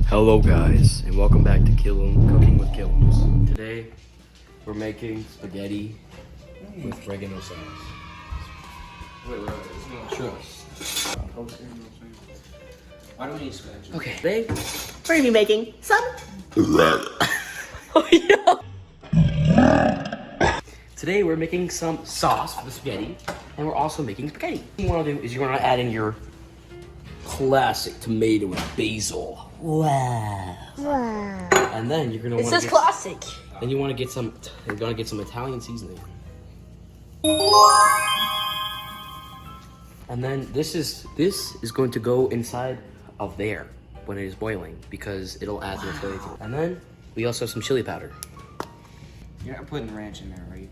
Hello guys, and welcome back to Killam, Cooking with Killams. Today, we're making spaghetti with oregano sauce. Wait, Sure. Why do we need spaghetti? Okay, today, we're gonna be making some... Today, we're making some sauce for the spaghetti, and we're also making spaghetti. What you wanna do is you're gonna add in your classic tomato with basil. Wow. And then you're gonna want to classic. Then you want to get some. You're gonna get some Italian seasoning. And then this is going to go inside of there when it is boiling because it'll add some flavor. And then we also have some chili powder. You're not putting ranch in there, right?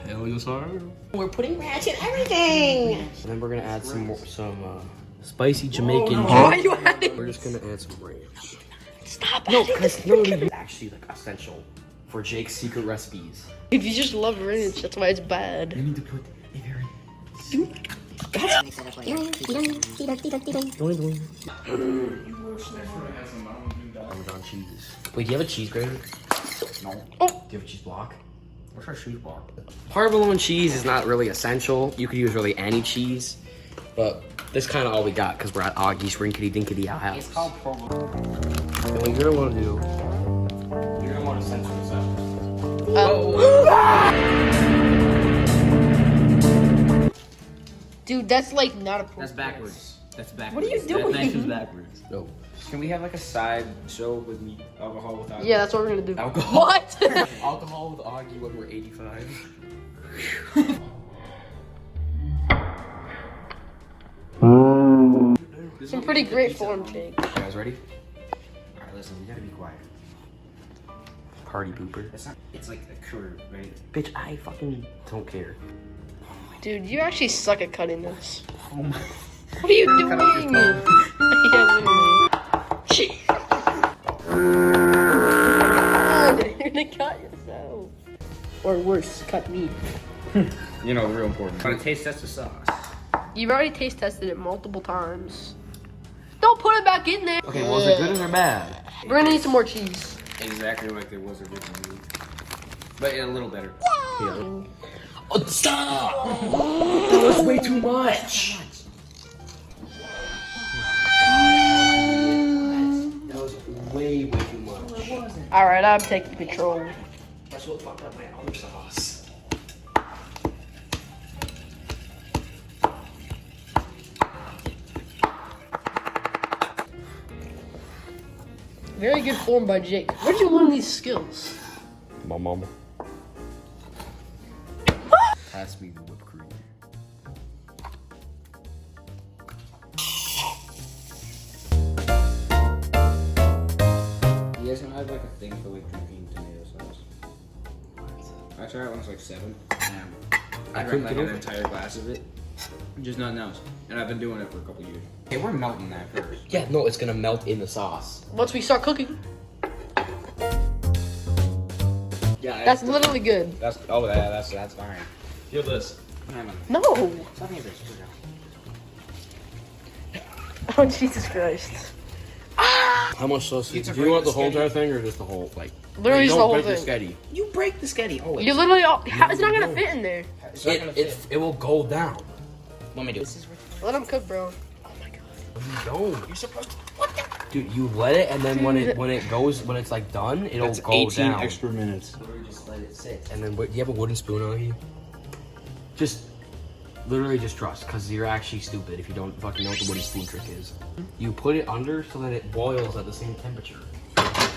Hell yes, sir. We're putting ranch in everything. And then we're gonna add some spicy Jamaican. Why are you adding? We're just gonna add some ranch. Stop No, adding because this. it's actually like essential for Jake's secret recipes. If you just love ranch, that's why it's bad. You need to put a very Parmesan cheese. Wait, do you have a cheese grater? No. Oh. Do you have a cheese block? What's our cheese block? Provolone cheese is not really essential. You could use really any cheese, but this kind of all we got because we're at Augie's Rinkety Dinkety House. It's called provolone. And what you're gonna want to do, you're gonna want to censor this out. Dude, that's like not a. That's backwards. That's backwards. What are you doing? That is backwards. No. Can we have like a side show with me alcohol without? Yeah, that's what we're gonna do. Alcohol. What? Alcohol with Augie when we're 85. It's in pretty great form, Jake. You guys ready? All right, listen. We gotta be quiet. Party pooper. It's not. It's like a curve, right? Bitch, I fucking don't care. Dude, you actually suck at cutting this. Oh my. What are you doing? Cut off your phone. Yeah, literally. Jeez. You're gonna cut yourself. Or worse, cut me. You know, real important. Want to taste test the sauce? You've already taste tested it multiple times. Don't put it back in there. Okay, was it good or bad? We're gonna need some more cheese. Exactly like there was originally, but a little better. Yeah. Oh, stop! That was way too much. That was way too much. Alright, I'm taking control. That's what fucked up my other sauce. Very good form by Jake. Where'd you learn these skills? My mama. Pass me the whipped cream. You guys don't have like a thing for like drinking tomato sauce? I tried it when I was like 7. I drank like an entire glass of it. Just nothing else. And I've been doing it for a couple years. Okay, we're melting that first. Yeah, no, it's gonna melt in the sauce. Once we start cooking. Yeah, That's literally good. that's fine. Feel this. No. Something is this. Oh, Jesus Christ. How much sauce? Do you want the whole entire thing or just the whole like? Literally just the whole break thing. the Skeddy. You break the Skeddy always. You literally, it's not gonna fit in there. It will go down. Let me do it. Let them cook, bro. You don't. You're supposed to. What the? Dude, you let it, and then when it's like done, it'll That's go 18 down. extra minutes. Literally just let it sit. And then, do you have a wooden spoon on you? Just, literally just trust, because you're actually stupid if you don't fucking know what the wooden spoon trick is. You put it under so that it boils at the same temperature.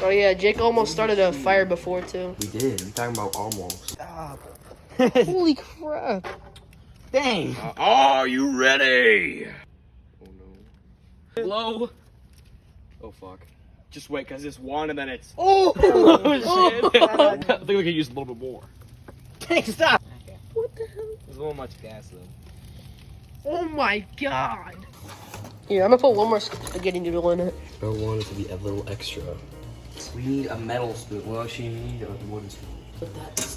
Oh yeah, Jake almost started a fire before too. We did. I'm talking about almost. Stop. Holy crap. Dang. Are you ready? Oh no. Hello? Oh fuck. Just wait, because it's one and then it's... Oh, shit. I think we could use a little bit more. Dang, stop. Okay. What the hell? There's a little much gas though. Oh my god. Here, I'm gonna put one more spaghetti noodle in it. I want it to be a little extra. We need a metal spoon. Well, actually, you need a wooden spoon. But that's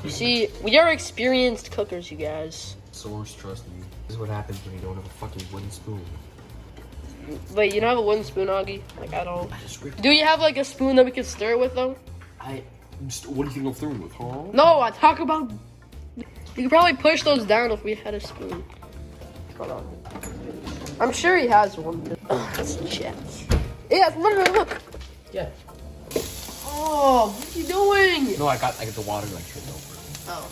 You see, we are experienced cookers, you guys. Source, trust me. This is what happens when you don't have a fucking wooden spoon. Wait, you don't have a wooden spoon, Augie? Like, at all? I just ripped. Do you have, like, a spoon that we can stir it with, though? What do you think I'm throwing with, huh? No, I talk about... You could probably push those down if we had a spoon. Hold on. I'm sure he has one. Let's check. Yeah, look. Yeah. Oh, what are you doing? No, I got the water like tripped over. Oh.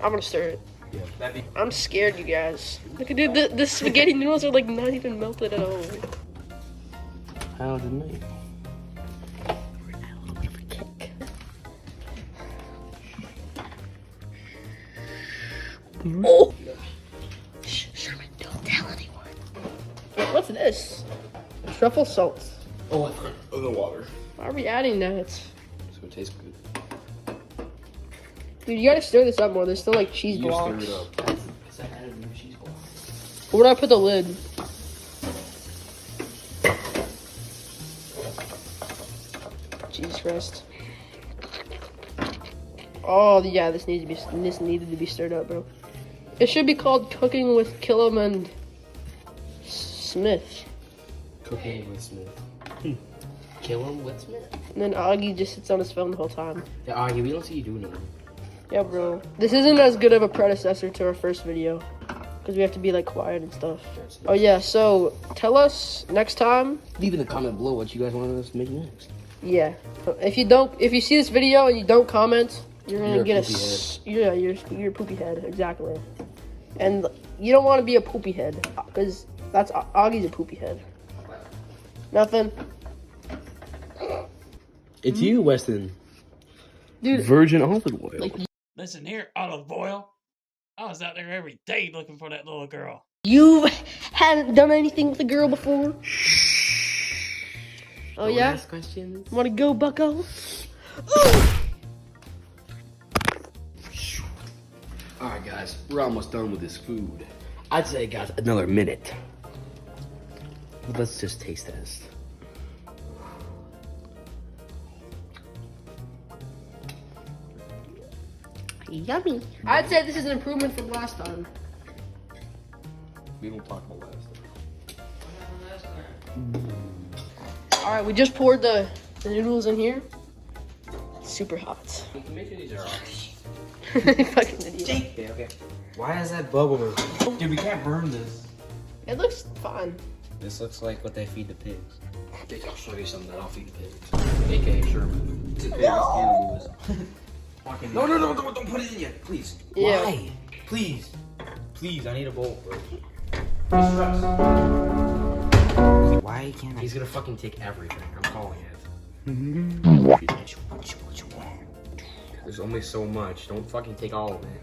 I'm gonna stir it. Yeah. I'm scared, you guys. Look at dude, the spaghetti noodles are like not even melted at all. How did it? A little bit of a kick. Oh! Sherman, don't tell anyone. What's this? Truffle salt. Oh, I forgot the water. Why are we adding that? So it tastes good. Dude, you gotta stir this up more. There's still like cheese You blocks. stir it up. Because I added new cheese blocks. Where do I put the lid? Jesus Christ. Oh yeah, this needed to be stirred up, bro. It should be called Cooking with Killam and Smith. Cooking with Smith. Killam with Smith? And then Augie just sits on his phone the whole time. Yeah, Augie, we don't see you doing anything. Yeah, bro. This isn't as good of a predecessor to our first video. Because we have to be like quiet and stuff. Oh yeah, so tell us next time. Leave in the comment below what you guys want us to make next. Yeah. If you see this video and you don't comment, you're gonna You're get you're a poopy head, exactly. And you don't want to be a poopy head, because that's Augie's a poopy head. Nothing. It's you, Weston. Dude. Virgin olive oil. Like, Listen here, olive oil. I was out there every day looking for that little girl. you haven't done anything with a girl before? Oh yeah? Ask questions. Wanna go, bucko? Alright guys, we're almost done with this food. I'd say guys, another minute. But let's just taste test. Yummy. I'd say this is an improvement from last time. We don't talk about last Alright, we just poured the noodles in here. It's super hot. time. Make sure these are off. Fucking idiot. Okay. Why is that bubble? Dude, we can't burn this. It looks fine. This looks like what they feed the pigs. I'll show you something that I'll feed the pigs. AKA Sherman. Cannibalism. No, don't put it in yet, please. Yeah. Why? Please. Please, I need a bowl. Why can't I? He's gonna fucking take everything. I'm calling it. There's only so much. Don't fucking take all of it.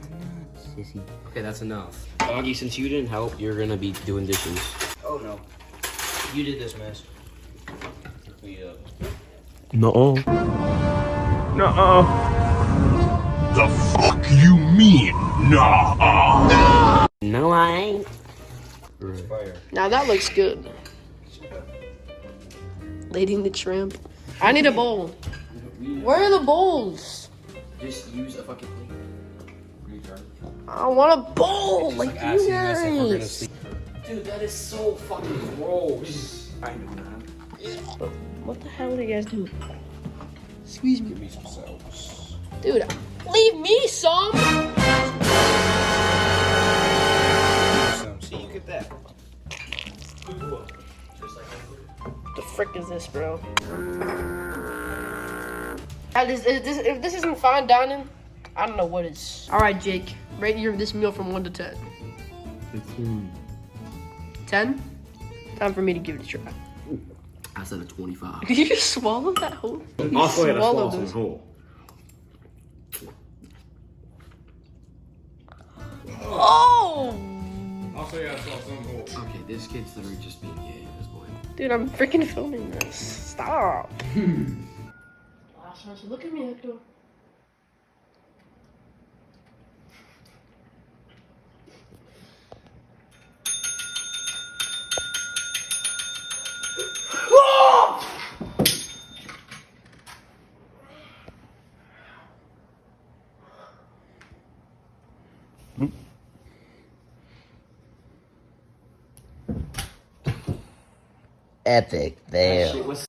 Sissy. Okay, that's enough. Augie, since you didn't help, you're gonna be doing dishes. Oh no. You did this mess. No. The fuck you mean, nah? No, I ain't. Fire. Now that looks good. Lading the shrimp. I need a bowl. Where are the bowls? Just use a fucking plate. I want a bowl like you asking us if we're gonna guys. sleep. Dude, that is so fucking gross. I know that. What the hell are you guys doing? Excuse me. Give me some sauce. Dude, leave me some! See, you get that. The frick is this, bro? If this isn't fine dining, I don't know what is. Alright, Jake. Rate this meal from 1 to 10. 10? Time for me to give it a try. I said a 25. Did you just swallow that whole? You Also, I had a swallowed sauce in those. the hole. Oh! Also, yeah, sauce on the hole. Okay, this kid's literally just being gay at this point. Dude, I'm freaking filming this. Stop. Look at me, Hector. Epic fail. Shit was